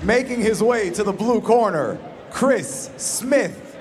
Making his way to the blue corner, Chris Smith.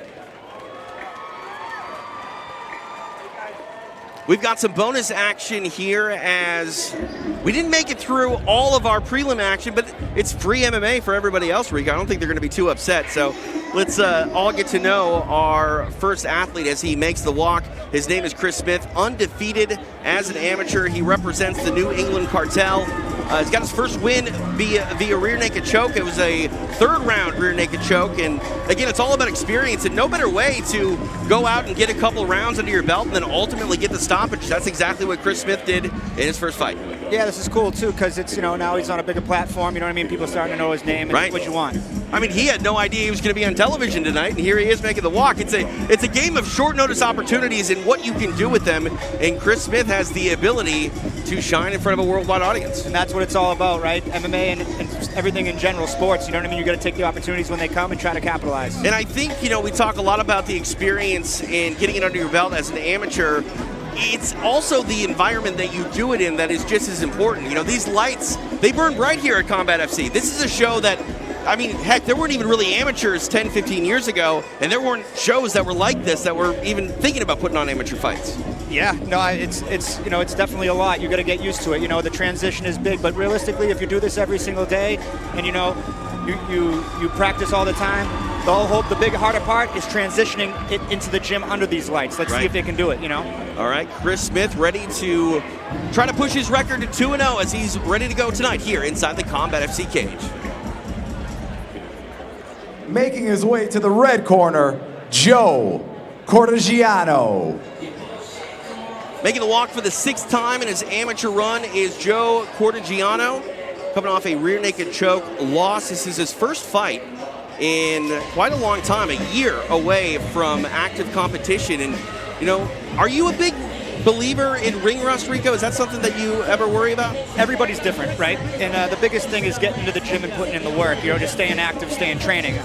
We've got some bonus action here as we didn't make it through all of our prelim action, but it's free MMA for everybody else, Rico. I don't think they're going to be too upset. So let's all get to know our first athlete as he makes the walk. His name is Chris Smith, undefeated as an amateur. He represents the New England Cartel. He's got his first win via rear naked choke. It was a third round rear naked choke. And again, it's all about experience, and no better way to go out and get a couple rounds under your belt and then ultimately get the stoppage. That's exactly what Chris Smith did in his first fight. Yeah, this is cool too, because it's, now he's on a bigger platform, you know what I mean? People are starting to know his name, and right. What you want. I mean, he had no idea he was going to be on television tonight, and here he is making the walk. It's a game of short notice opportunities and what you can do with them, and Chris Smith has the ability to shine in front of a worldwide audience. And that's what it's all about, right? MMA and everything in general, sports, you know what I mean? You got to take the opportunities when they come and try to capitalize. And I think, we talk a lot about the experience and getting it under your belt as an amateur. It's also the environment that you do it in that is just as important. These lights, they burn bright here at CombatFC. This is a show that, heck, there weren't even really amateurs 10, 15 years ago, and there weren't shows that were like this that were even thinking about putting on amateur fights. Yeah, no, it's definitely a lot. You got to get used to it. The transition is big, but realistically, if you do this every single day, and you practice all the time, the big harder part is transitioning it into the gym under these lights. Let's see if they can do it. All right, Chris Smith ready to try to push his record to 2-0 as he's ready to go tonight here inside the CombatFC cage. Making his way to the red corner, Joe Cortigiano. Making the walk for the 6th time in his amateur run is Joe Cortigiano, coming off a rear naked choke loss. This is his first fight in quite a long time, a year away from active competition. And, are you a big believer in ring rust, Rico? Is that something that you ever worry about? Everybody's different, right? And the biggest thing is getting to the gym and putting in the work, just staying active, staying training.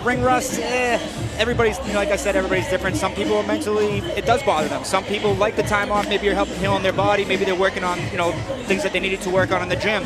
Ring rust, everybody's, like I said, everybody's different. Some people are mentally, it does bother them. Some people like the time off. Maybe you're helping heal their body. Maybe they're working on, things that they needed to work on in the gym.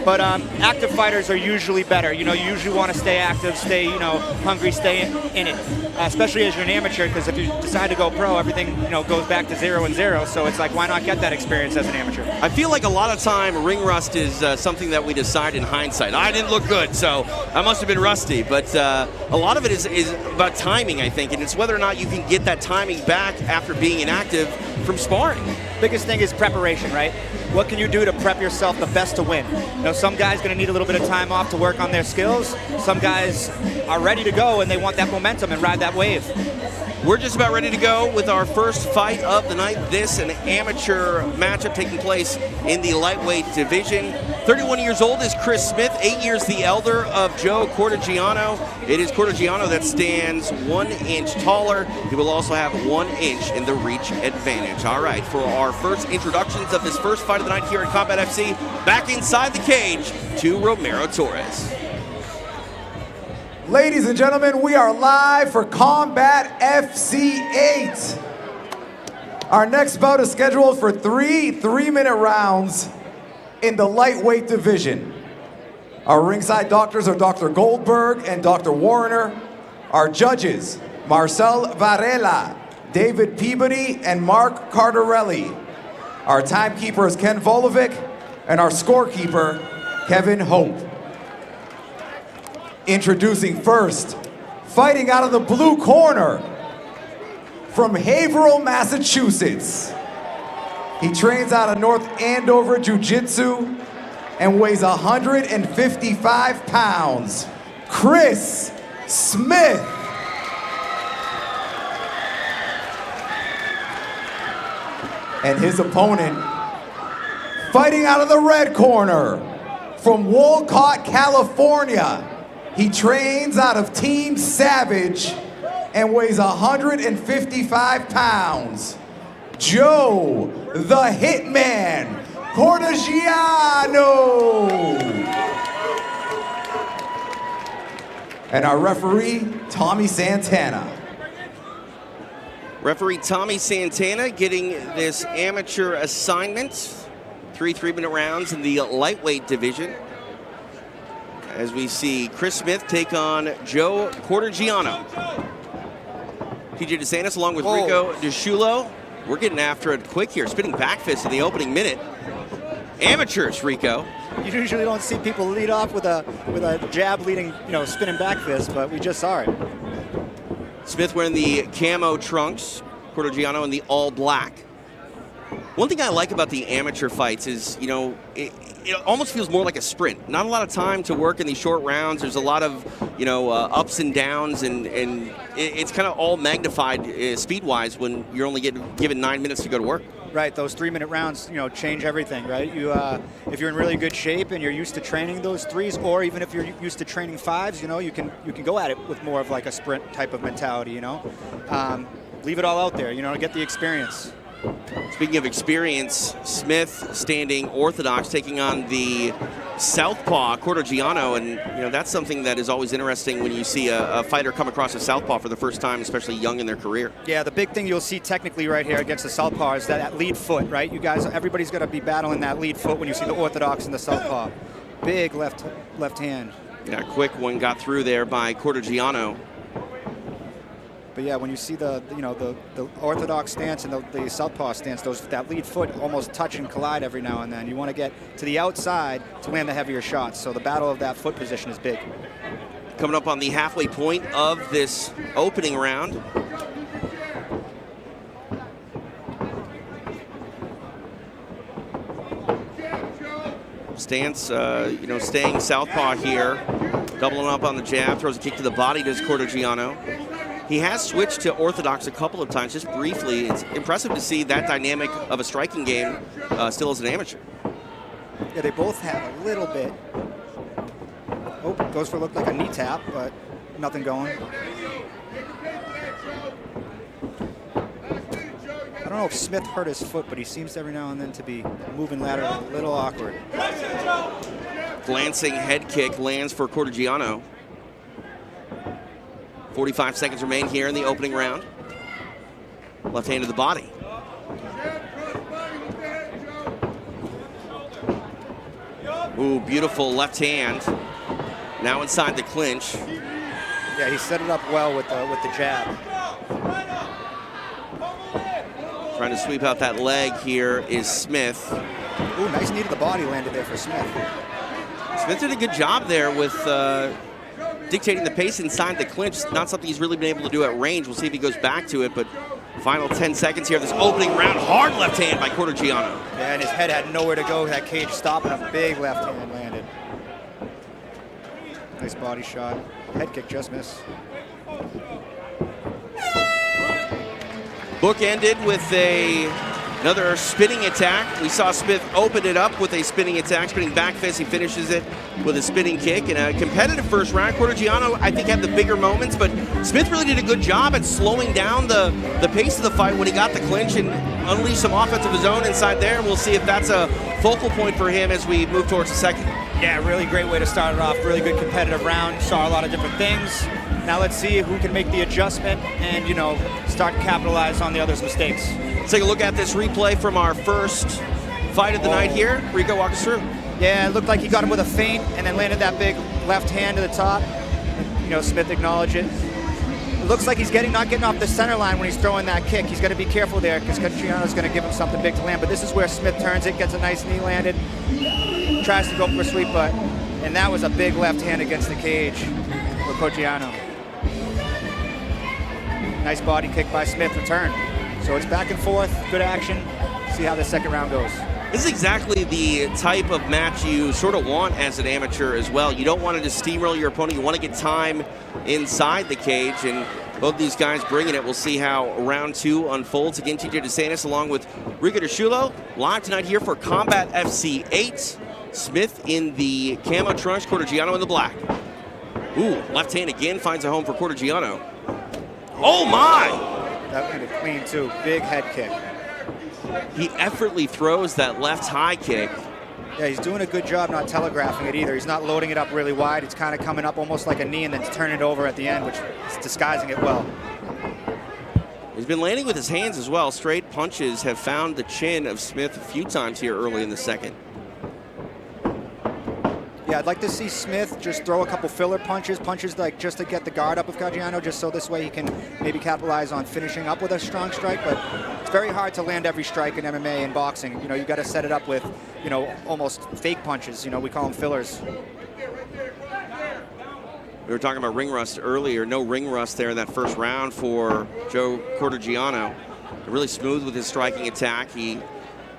But active fighters are usually better. You usually want to stay active, stay, hungry, stay in it. Especially as you're an amateur, because if you decide to go pro, everything, goes back to 0-0. So it's like, why not get that experience as an amateur? I feel like a lot of time ring rust is something that we decide in hindsight. I didn't look good, so I must have been rusty. But a lot of it is about timing, I think, and it's whether or not you can get that timing back after being inactive from sparring. Biggest thing is preparation, right? What can you do to prep yourself the best to win? Some guys going to need a little bit of time off to work on their skills. Some guys are ready to go and they want that momentum and ride that wave. We're just about ready to go with our first fight of the night. This, an amateur matchup taking place in the lightweight division. 31 years old is Chris Smith, 8 years the elder of Joe Cortigiano. It is Cortigiano that stands 1 inch taller. He will also have 1 inch in the reach advantage. All right, for our first introductions of this first fight of the night here at CombatFC, back inside the cage to Romero Torres. Ladies and gentlemen, we are live for CombatFC 8. Our next bout is scheduled for 3 3-minute rounds in the lightweight division. Our ringside doctors are Dr. Goldberg and Dr. Warner. Our judges, Marcel Varela, David Peabody, and Mark Cardarelli. Our timekeeper is Ken Volovic, and our scorekeeper, Kevin Hope. Introducing first, fighting out of the blue corner, from Haverhill, Massachusetts. He trains out of North Andover Jiu-Jitsu and weighs 155 pounds, Chris Smith. And his opponent, fighting out of the red corner, from Wolcott, California. He trains out of Team Savage and weighs 155 pounds. Joe, the Hitman, Cortigiano. And our referee, Tommy Santana. Referee Tommy Santana getting this amateur assignment. 3 3-minute rounds in the lightweight division. as we see Chris Smith take on Joe Cortigiano. TJ DeSantis along with Rico DeShulo. We're getting after it quick here. Spinning back fist in the opening minute. Amateurs, Rico. You usually don't see people lead off with a jab leading, spinning back fist, but we just saw it. Smith wearing the camo trunks, Cortigiano in the all black. One thing I like about the amateur fights is, it almost feels more like a sprint. Not a lot of time to work in these short rounds. There's a lot of, ups and downs, and it's kind of all magnified speed-wise when you're only given 9 minutes to go to work. Right, those 3-minute rounds, change everything, right? If you're in really good shape and you're used to training those 3s, or even if you're used to training 5s, you can go at it with more of like a sprint type of mentality, leave it all out there, get the experience. Speaking of experience, Smith standing orthodox, taking on the southpaw Cortigiano, and that's something that is always interesting when you see a fighter come across a southpaw for the first time, especially young in their career. Yeah, the big thing you'll see technically right here against the southpaw is that lead foot, right? You guys, everybody's going to be battling that lead foot when you see the orthodox and the southpaw. Big left hand. Yeah, quick one got through there by Cortigiano. But yeah, when you see the orthodox stance and the southpaw stance, that lead foot almost touch and collide every now and then. You want to get to the outside to land the heavier shots. So the battle of that foot position is big. Coming up on the halfway point of this opening round. Stance, staying southpaw here, doubling up on the jab, throws a kick to the body, does Cortigiano. He has switched to orthodox a couple of times, just briefly. It's impressive to see that dynamic of a striking game still as an amateur. Yeah, they both have a little bit. Oh, goes for look like a knee tap, but nothing going. I don't know if Smith hurt his foot, but he seems every now and then to be moving laterally, a little awkward. Glancing head kick lands for Cortigiano. 45 seconds remain here in the opening round. Left hand to the body. Ooh, beautiful left hand. Now inside the clinch. Yeah, he set it up well with the jab. Trying to sweep out that leg here is Smith. Ooh, nice knee to the body landed there for Smith. Smith did a good job there with dictating the pace inside the clinch. Not something he's really been able to do at range. We'll see if he goes back to it, but final 10 seconds here of this opening round. Hard left hand by Cortigiano. Yeah, and his head had nowhere to go. That cage stopping, a big left hand landed. Nice body shot. Head kick just missed. Book ended with another spinning attack. We saw Smith open it up with a spinning attack, spinning back fist. He finishes it with a spinning kick. In a competitive first round, Cortigiano, I think, had the bigger moments, but Smith really did a good job at slowing down the pace of the fight when he got the clinch and unleashed some offense of his own inside there. We'll see if that's a focal point for him as we move towards the second. Yeah, really great way to start it off. Really good competitive round. Saw a lot of different things. Now let's see who can make the adjustment and, start to capitalize on the other's mistakes. Let's take a look at this replay from our first fight of the night here. Rico, walk us through. Yeah, it looked like he got him with a feint and then landed that big left hand to the top. Smith acknowledged it. It looks like he's not getting off the center line when he's throwing that kick. He's got to be careful there because Cortigiano's going to give him something big to land. But this is where Smith turns it, gets a nice knee landed, tries to go for a sweep, and that was a big left hand against the cage for Cortigiano. Nice body kick by Smith, return. So it's back and forth, good action. See how the second round goes. This is exactly the type of match you sort of want as an amateur as well. You don't want to just steamroll your opponent. You want to get time inside the cage, and both these guys bringing it. We'll see how round 2 unfolds. Again, TJ DeSantis along with Rico DeShulo, live tonight here for CombatFC 8. Smith in the camo trunks, Cortigiano in the black. Ooh, left hand again finds a home for Cortigiano. Oh my! That landed clean too, big head kick. He effortlessly throws that left high kick. Yeah, he's doing a good job not telegraphing it either. He's not loading it up really wide. It's kind of coming up almost like a knee and then turning it over at the end, which is disguising it well. He's been landing with his hands as well. Straight punches have found the chin of Smith a few times here early in the second. Yeah, I'd like to see Smith just throw a couple filler punches like just to get the guard up of Cortigiano, just so this way he can maybe capitalize on finishing up with a strong strike. But it's very hard to land every strike in MMA and boxing. You know, you got to set it up with, you know, almost fake punches. You know, we call them fillers. We were talking about ring rust earlier. No ring rust there in that first round for Joe Cortigiano. Really smooth with his striking attack. He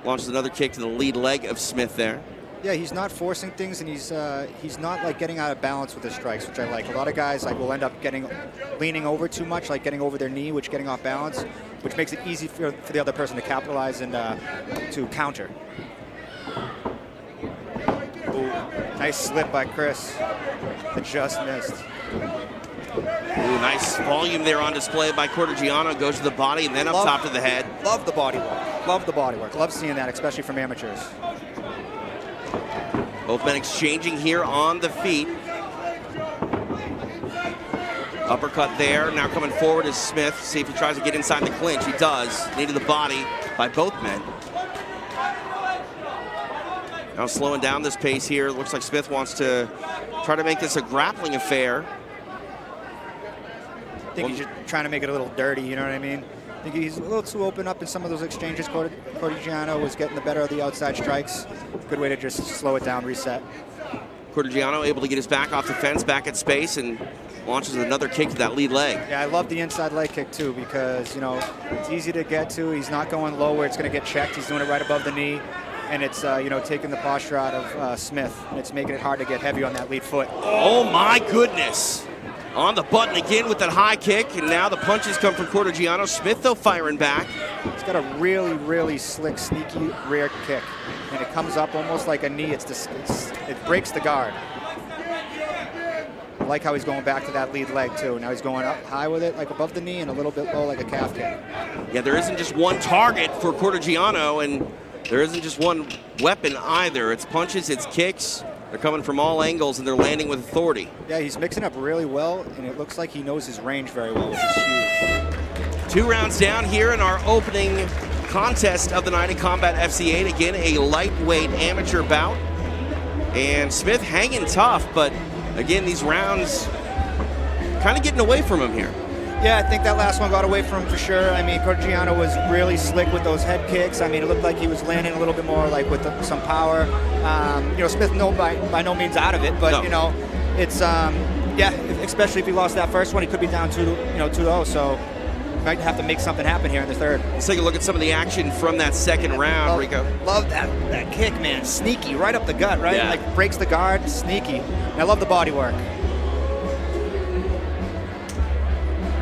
launches another kick to the lead leg of Smith there. Yeah, he's not forcing things, and he's not like getting out of balance with his strikes, which I like. A lot of guys like will end up leaning over too much, like getting over their knee, which getting off balance, which makes it easy for the other person to capitalize and to counter. Ooh, nice slip by Chris. It just missed. Ooh, nice volume there on display by Cortigiano. Goes to the body and then up top to the head. Love the body work. Love the body work. Love seeing that, especially from amateurs. Both men exchanging here on the feet. Uppercut there. Now coming forward is Smith. See if he tries to get inside the clinch. He does. Knee to the body by both men. Now slowing down this pace here. Looks like Smith wants to try to make this a grappling affair. I think he's just trying to make it a little dirty, you know what I mean? I think he's a little too open up in some of those exchanges. Cortigiano was getting the better of the outside strikes. Good way to just slow it down, reset. Cortigiano able to get his back off the fence, back at space, and launches another kick to that lead leg. Yeah, I love the inside leg kick too, because, you know, it's easy to get to. He's not going low where it's going to get checked. He's doing it right above the knee, and it's you know, taking the posture out of Smith, and it's making it hard to get heavy on that lead foot. Oh my goodness! On the button again with that high kick, and now the punches come from Cortigiano. Smith, though, firing back. He's got a really, really slick, sneaky rear kick, and it comes up almost like a knee. It breaks the guard. I like how he's going back to that lead leg, too. Now he's going up high with it, like above the knee, and a little bit low, like a calf kick. Yeah, there isn't just one target for Cortigiano, and there isn't just one weapon either. It's punches, it's kicks. They're coming from all angles, and they're landing with authority. Yeah, he's mixing up really well, and it looks like he knows his range very well, which is huge. 2 rounds down here in our opening contest of the night in CombatFC 8. Again, a lightweight amateur bout. And Smith hanging tough, but again, these rounds kind of getting away from him here. Yeah, I think that last one got away from him for sure. I mean, Cortigiano was really slick with those head kicks. I mean, it looked like he was landing a little bit more like with some power. You know, Smith by no means out of it, but, you know, it's, yeah, especially if he lost that first one, he could be down 2-0, so might have to make something happen here in the third. Let's take a look at some of the action from that second round, Rico. Love that kick, man. Sneaky, right up the gut, right? Yeah. Like, breaks the guard, sneaky. And I love the body work.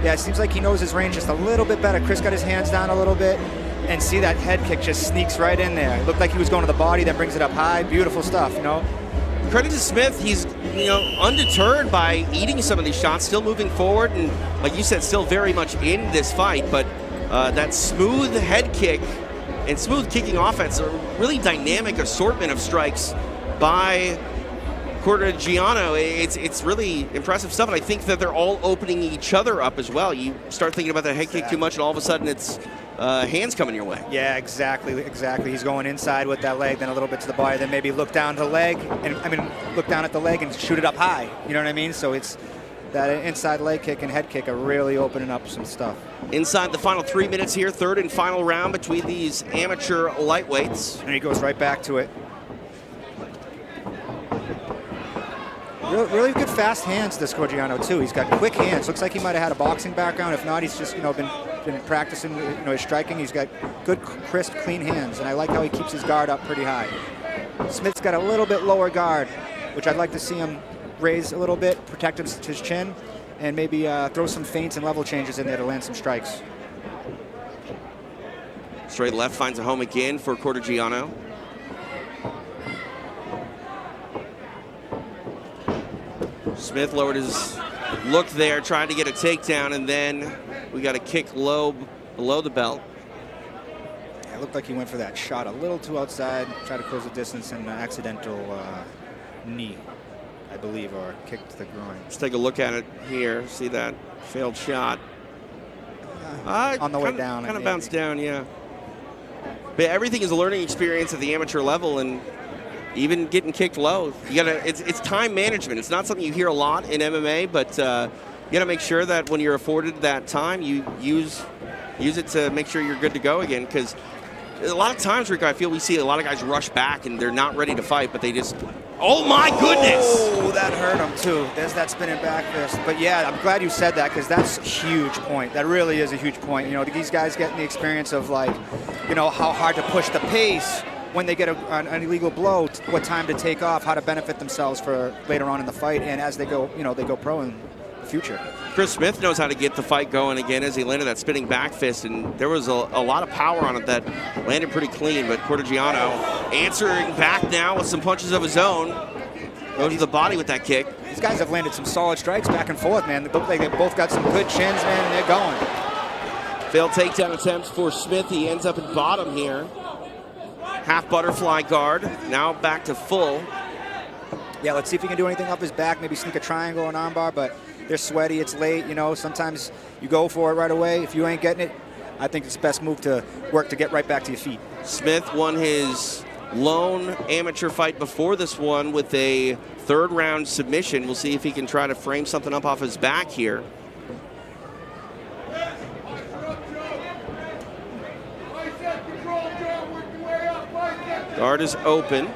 Yeah, it seems like he knows his range just a little bit better. Chris got his hands down a little bit, and see that head kick just sneaks right in there. It looked like he was going to the body, then brings it up high. Beautiful stuff, you know? Credit to Smith, he's, you know, undeterred by eating some of these shots, still moving forward, and like you said, still very much in this fight, but that smooth head kick and smooth kicking offense, a really dynamic assortment of strikes by Cortigiano. It's really impressive stuff, and I think that they're all opening each other up as well. You start thinking about that head kick too much, and all of a sudden it's hands coming your way. Yeah, exactly. He's going inside with that leg, then a little bit to the body, then maybe look down to the leg, look down at the leg and shoot it up high. You know what I mean? So it's that inside leg kick and head kick are really opening up some stuff. Inside the final 3 minutes here, third and final round between these amateur lightweights. And he goes right back to it. Really good fast hands, this Cortigiano, too. He's got quick hands. Looks like he might have had a boxing background. If not, he's just, you know, been practicing, you know, his striking. He's got good, crisp, clean hands, and I like how he keeps his guard up pretty high. Smith's got a little bit lower guard, which I'd like to see him raise a little bit, protect his chin, and maybe throw some feints and level changes in there to land some strikes. Straight left finds a home again for Cortigiano. Smith lowered his look there, trying to get a takedown, and then we got a kick low below the belt. Yeah, it looked like he went for that shot a little too outside, tried to close the distance, and an accidental knee, I believe, or kick to the groin. Let's take a look at it here. See that failed shot. On the way down. Kind of bounced down, yeah. But everything is a learning experience at the amateur level, and even getting kicked low. You gotta. It's time management. It's not something you hear a lot in MMA, but you gotta make sure that when you're afforded that time, you use it to make sure you're good to go again. Because a lot of times, Rico, I feel we see a lot of guys rush back and they're not ready to fight, but they just. Oh my goodness! Oh, that hurt him too. There's that spinning back fist. But yeah, I'm glad you said that because that's a huge point. That really is a huge point. You know, these guys getting the experience of like, you know, how hard to push the pace when they get an illegal blow, what time to take off, how to benefit themselves for later on in the fight, and as they go, you know, they go pro in the future. Chris Smith knows how to get the fight going again as he landed that spinning back fist, and there was a lot of power on it that landed pretty clean, but Cortigiano answering back now with some punches of his own. Goes to the body with that kick. These guys have landed some solid strikes back and forth, man. They look like they both got some good chins, man, and they're going. Failed takedown attempts for Smith. He ends up in bottom here. Half butterfly guard, now back to full. Yeah, let's see if he can do anything up his back, maybe sneak a triangle or an armbar, but they're sweaty, it's late, you know, sometimes you go for it right away. If you ain't getting it, I think it's the best move to work to get right back to your feet. Smith won his lone amateur fight before this one with a third-round submission. We'll see if he can try to frame something up off his back here. Guard is open.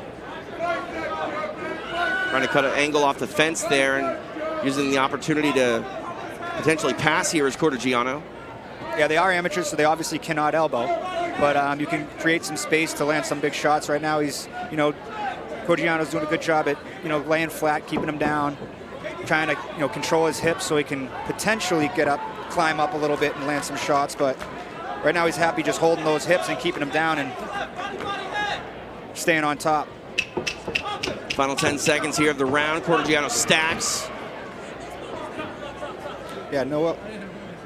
Trying to cut an angle off the fence there and using the opportunity to potentially pass here is Cortigiano. Yeah, they are amateurs, so they obviously cannot elbow. But you can create some space to land some big shots. Right now, he's, you know, Cortigiano's doing a good job at, you know, laying flat, keeping him down, trying to, you know, control his hips so he can potentially get up, climb up a little bit and land some shots. But right now, he's happy just holding those hips and keeping him down and staying on top. Final 10 seconds here of the round. Cortigiano stacks. Yeah, no up.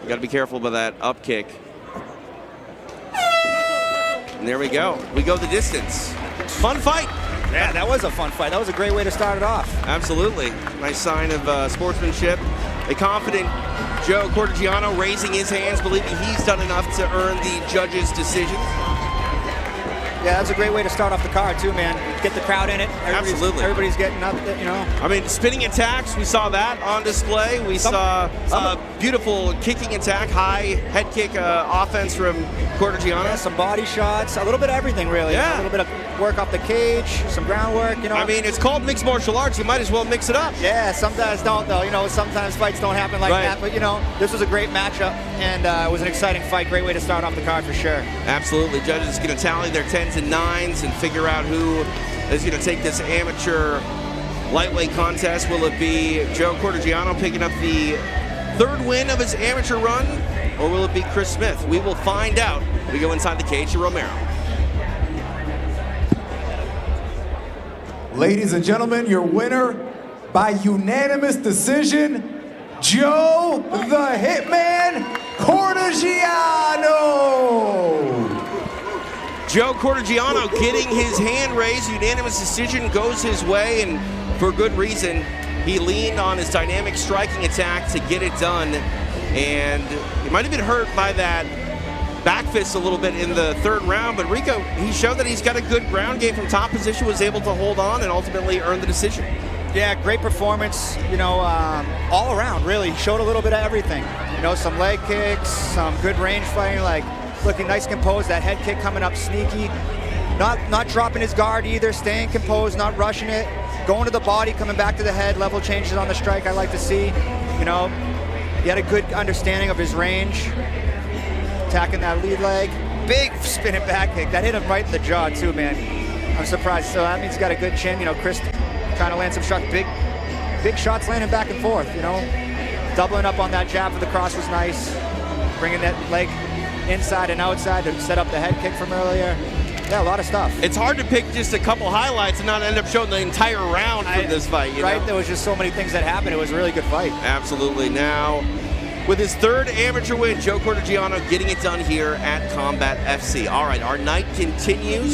You got to be careful about that up kick. And there we go. We go the distance. Fun fight. Yeah, that was a fun fight. That was a great way to start it off. Absolutely. Nice sign of sportsmanship. A confident Joe Cortigiano raising his hands, believing he's done enough to earn the judge's decision. Yeah, that's a great way to start off the card too, man. Get the crowd in it. Absolutely. Everybody's getting up, you know. I mean, spinning attacks, we saw that on display. We saw a beautiful kicking attack, high head kick offense from Cortigiano. Yeah, some body shots, a little bit of everything, really. Yeah. A little bit of work off the cage, some groundwork, you know. I mean, it's called mixed martial arts. You might as well mix it up. Yeah, sometimes don't, though. You know, sometimes fights don't happen like that. But, you know, this was a great matchup, and it was an exciting fight. Great way to start off the card for sure. Absolutely. Judges going to tally their 10s and 9s and figure out who is going to take this amateur lightweight contest. Will it be Joe Cortigiano picking up the third win of his amateur run, or will it be Chris Smith? We will find out. We go inside the cage to Romero. Ladies and gentlemen, your winner by unanimous decision, Joe the Hitman Cortigiano. Joe Cortigiano getting his hand raised, unanimous decision goes his way, and for good reason. He leaned on his dynamic striking attack to get it done, and he might have been hurt by that back fist a little bit in the third round, but Rico, he showed that he's got a good ground game from top position, was able to hold on and ultimately earn the decision. Yeah, great performance, you know, all around, really. Showed a little bit of everything. You know, some leg kicks, some good range fighting, like looking nice composed, that head kick coming up sneaky. Not dropping his guard either, staying composed, not rushing it. Going to the body, coming back to the head, level changes on the strike I like to see. You know, he had a good understanding of his range. Attacking that lead leg. Big spinning back kick. That hit him right in the jaw too, man. I'm surprised. So that means he's got a good chin. You know, Chris trying to land some shots. Big shots landing back and forth, you know. Doubling up on that jab for the cross was nice. Bringing that leg inside and outside to set up the head kick from earlier. Yeah, a lot of stuff. It's hard to pick just a couple highlights and not end up showing the entire round from this fight, you know? There was just so many things that happened. It was a really good fight. Absolutely. Now, with his third amateur win, Joe Cortigiano getting it done here at CombatFC. All right, our night continues.